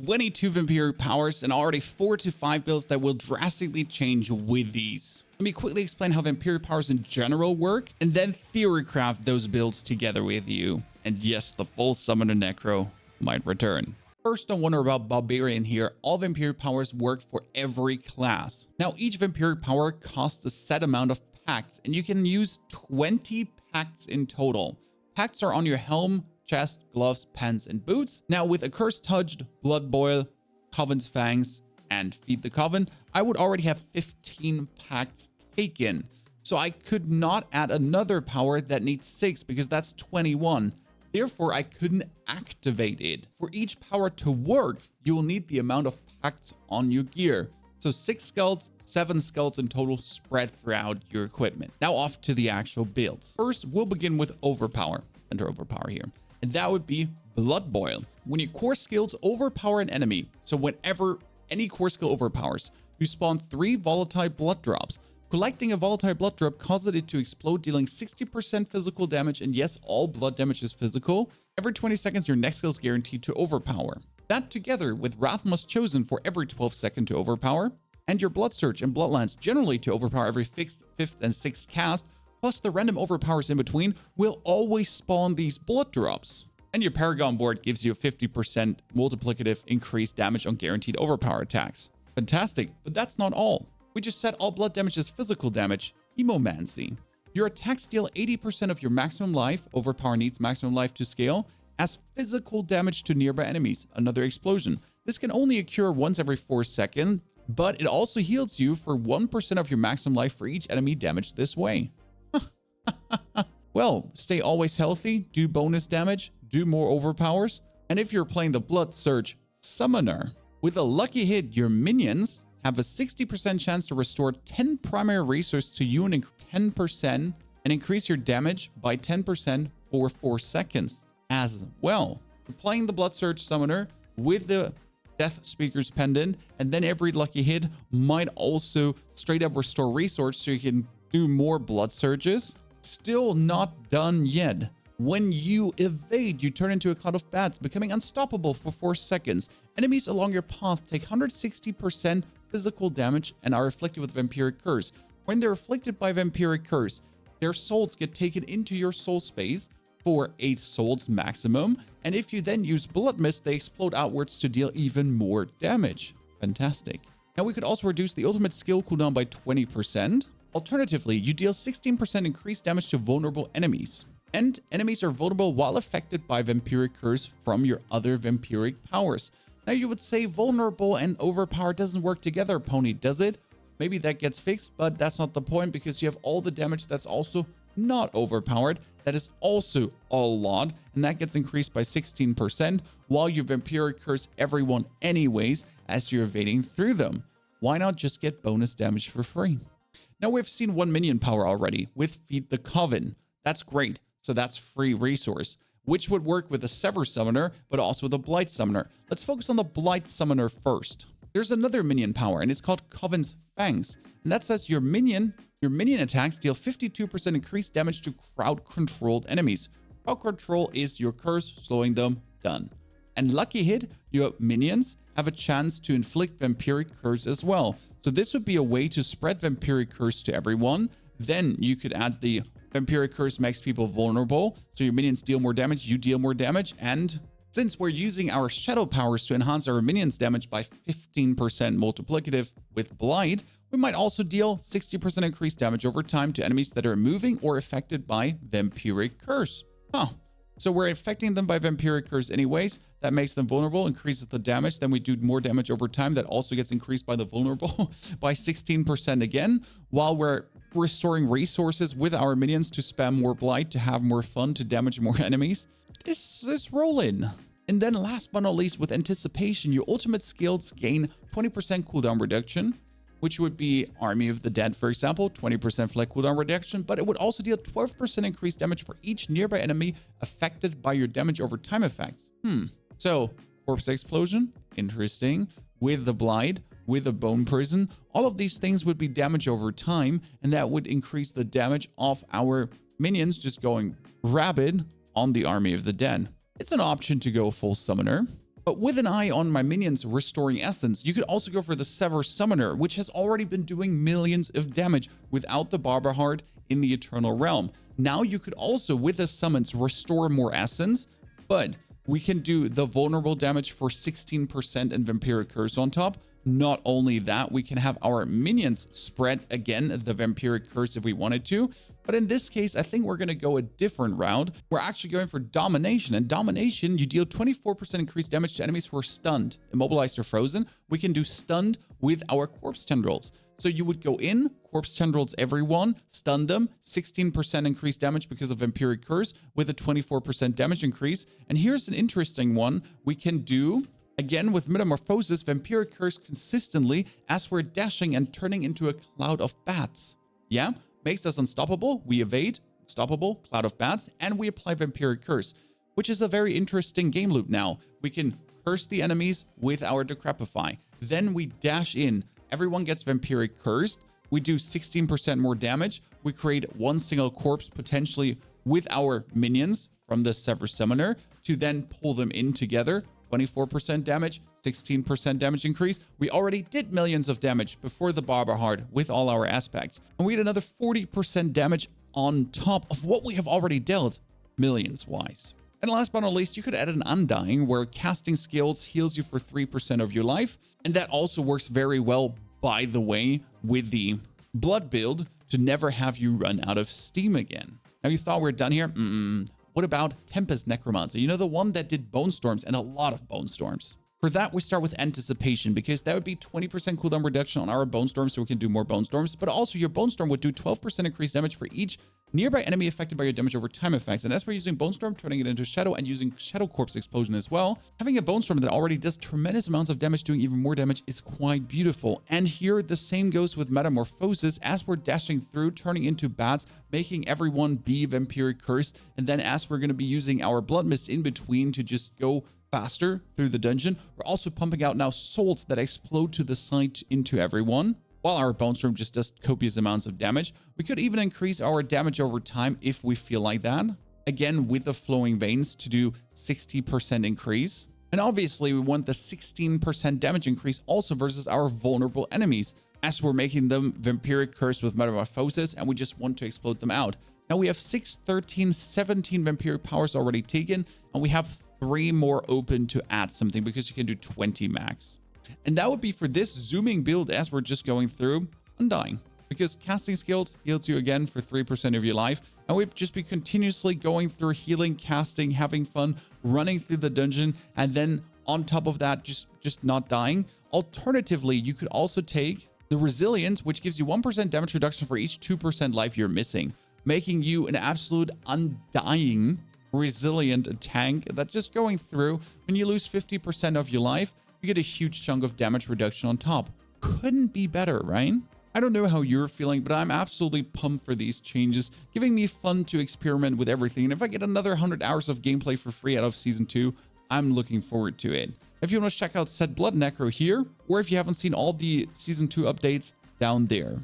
22 Vampiric powers and already 4 to 5 builds that will drastically change with these. Let me quickly explain how Vampiric powers in general work, and then Theorycraft those builds together with you. And yes, the full Summoner Necro might return. First, don't wonder about Barbarian here. All Vampiric powers work for every class. Now, each Vampiric power costs a set amount of pacts, and you can use 20 pacts in total. Pacts are on your helm, chest, gloves, pants, and boots. Now, with Accursed Touched, Blood Boil, Coven's Fangs, and Feed the Coven, I would already have 15 pacts taken. So I could not add another power that needs 6 because that's 21. Therefore, I couldn't activate it. For each power to work, you will need the amount of pacts on your gear. So 6 skulls, 7 skulls in total spread throughout your equipment. Now off to the actual builds. First, we'll begin with Overpower. Enter Overpower here. And that would be Blood Boil. When your core skills overpower an enemy, so whenever any core skill overpowers, you spawn 3 volatile blood drops. Collecting a volatile blood drop causes it to explode, dealing 60% physical damage, and yes, all blood damage is physical. Every 20 seconds, your next skill is guaranteed to overpower. That together with Wrath Must Chosen for every 12 seconds to overpower, and your Blood Surge and Bloodlance generally to overpower every 5th and 6th cast, plus the random overpowers in between, will always spawn these blood drops. And your Paragon board gives you a 50% multiplicative increased damage on guaranteed overpower attacks. Fantastic, but that's not all. We just set all blood damage as physical damage, Hemomancy. Your attacks deal 80% of your maximum life, overpower needs maximum life to scale, as physical damage to nearby enemies, another explosion. This can only occur once every 4 seconds, but it also heals you for 1% of your maximum life for each enemy damaged this way. Well, stay always healthy, do bonus damage, do more overpowers, and if you're playing the Blood Surge Summoner, with a lucky hit, your minions have a 60% chance to restore 10 primary resources to you in 10% and increase your damage by 10% for 4 seconds as well. You're playing the Blood Surge Summoner with the Death Speaker's Pendant, and then every lucky hit might also straight up restore resources so you can do more Blood Surges. Still not done yet. When you evade, you turn into a cloud of bats, becoming unstoppable for 4 seconds. Enemies along your path take 160% physical damage and are afflicted with Vampiric Curse. When they're afflicted by Vampiric Curse, their souls get taken into your soul space for 8 souls maximum, and if you then use Blood Mist, they explode outwards to deal even more damage. Fantastic. Now we could also reduce the ultimate skill cooldown by 20%. Alternatively, you deal 16% increased damage to vulnerable enemies. And enemies are vulnerable while affected by Vampiric Curse from your other Vampiric powers. Now you would say vulnerable and overpower doesn't work together, Pony, does it? Maybe that gets fixed, but that's not the point because you have all the damage that's also not overpowered. That is also a lot, and that gets increased by 16% while you Vampiric Curse everyone anyways as you're evading through them. Why not just get bonus damage for free? Now we've seen one minion power already with Feed the Coven. That's great. So that's free resource, which would work with the Sever Summoner, but also the Blight Summoner. Let's focus on the Blight Summoner first. There's another minion power, and it's called Coven's Fangs. And that says your minion attacks deal 52% increased damage to crowd-controlled enemies. Crowd control is your curse, slowing them, done. And lucky hit, your minions have a chance to inflict Vampiric Curse as well. So this would be a way to spread Vampiric Curse to everyone. Then you could add the Vampiric Curse makes people vulnerable, so your minions deal more damage, you deal more damage, and since we're using our shadow powers to enhance our minions' damage by 15% multiplicative with Blight, we might also deal 60% increased damage over time to enemies that are moving or affected by Vampiric Curse. So we're affecting them by Vampiric Curse anyways. That makes them vulnerable, increases the damage. Then we do more damage over time. That also gets increased by the vulnerable by 16% again, while we're restoring resources with our minions to spam more Blight, to have more fun, to damage more enemies. This is rolling. And then last but not least, with Anticipation, your ultimate skills gain 20% cooldown reduction, which would be Army of the Dead, for example, 20% flat cooldown reduction, but it would also deal 12% increased damage for each nearby enemy affected by your damage over time effects. So, Corpse Explosion, interesting, with the Blight, with the Bone Prison, all of these things would be damage over time, and that would increase the damage of our minions just going rabid on the Army of the Dead. It's an option to go full Summoner, But with an eye on my minions restoring essence, you could also go for the Sever Summoner, which has already been doing millions of damage without the Barber Heart in the Eternal Realm. Now you could also, with the summons, restore more essence, but we can do the vulnerable damage for 16% and Vampiric Curse on top. Not only that, we can have our minions spread again the Vampiric Curse if we wanted to. But in this case, I think we're going to go a different route. We're actually going for Domination. And Domination, you deal 24% increased damage to enemies who are stunned, immobilized, or frozen. We can do stunned with our Corpse Tendrils. So you would go in, Corpse Tendrils everyone, stun them, 16% increased damage because of Vampiric Curse with a 24% damage increase. And here's an interesting one. We can do, again with Metamorphosis, Vampiric Curse consistently as we're dashing and turning into a cloud of bats. Yeah, makes us unstoppable, we evade, unstoppable, cloud of bats, and we apply Vampiric Curse, which is a very interesting game loop now. We can curse the enemies with our Decrepify. Then we dash in. Everyone gets Vampiric Cursed. We do 16% more damage. We create one single corpse potentially with our minions from the Sever Summoner to then pull them in together. 24% damage, 16% damage increase. We already did millions of damage before the Barber Heart with all our aspects. And we had another 40% damage on top of what we have already dealt, millions-wise. And last but not least, you could add an Undying, where casting skills heals you for 3% of your life. And that also works very well, by the way, with the Blood build to never have you run out of steam again. Now, you thought we're done here? What about Tempest Necromancer? You know, the one that did Bone Storms and a lot of Bone Storms. For that, we start with Anticipation, because that would be 20% cooldown reduction on our Bone Storm, so we can do more Bone Storms. But also, your Bone Storm would do 12% increased damage for each nearby enemy affected by your damage over time effects. And as we're using Bone Storm, turning it into Shadow, and using Shadow Corpse Explosion as well, having a Bone Storm that already does tremendous amounts of damage, doing even more damage, is quite beautiful. And here, the same goes with Metamorphosis, as we're dashing through, turning into bats, making everyone be Vampiric Cursed. And then as we're going to be using our Blood Mist in between to just go faster through the dungeon, we're also pumping out now souls that explode to the side into everyone, while our Bone Storm just does copious amounts of damage. We could even increase our damage over time if we feel like that. Again, with the Flowing Veins to do 60% increase. And obviously, we want the 16% damage increase also versus our vulnerable enemies, as we're making them Vampiric Curse with Metamorphosis, and we just want to explode them out. Now we have 6, 13, 17 Vampiric powers already taken, and we have 3 more open to add something, because you can do 20 max. And that would be for this zooming build as we're just going through Undying, because casting skills heals you again for 3% of your life. And we'd just be continuously going through healing, casting, having fun, running through the dungeon, and then on top of that, just not dying. Alternatively, you could also take the Resilience, which gives you 1% damage reduction for each 2% life you're missing, making you an absolute undying resilient tank that just going through, when you lose 50% of your life, you get a huge chunk of damage reduction on top. Couldn't be better, right? I don't know how you're feeling, but I'm absolutely pumped for these changes, giving me fun to experiment with everything. And if I get another 100 hours of gameplay for free out of Season 2, I'm looking forward to it. If you want to check out Set Blood Necro here, or if you haven't seen all the Season 2 updates, down there.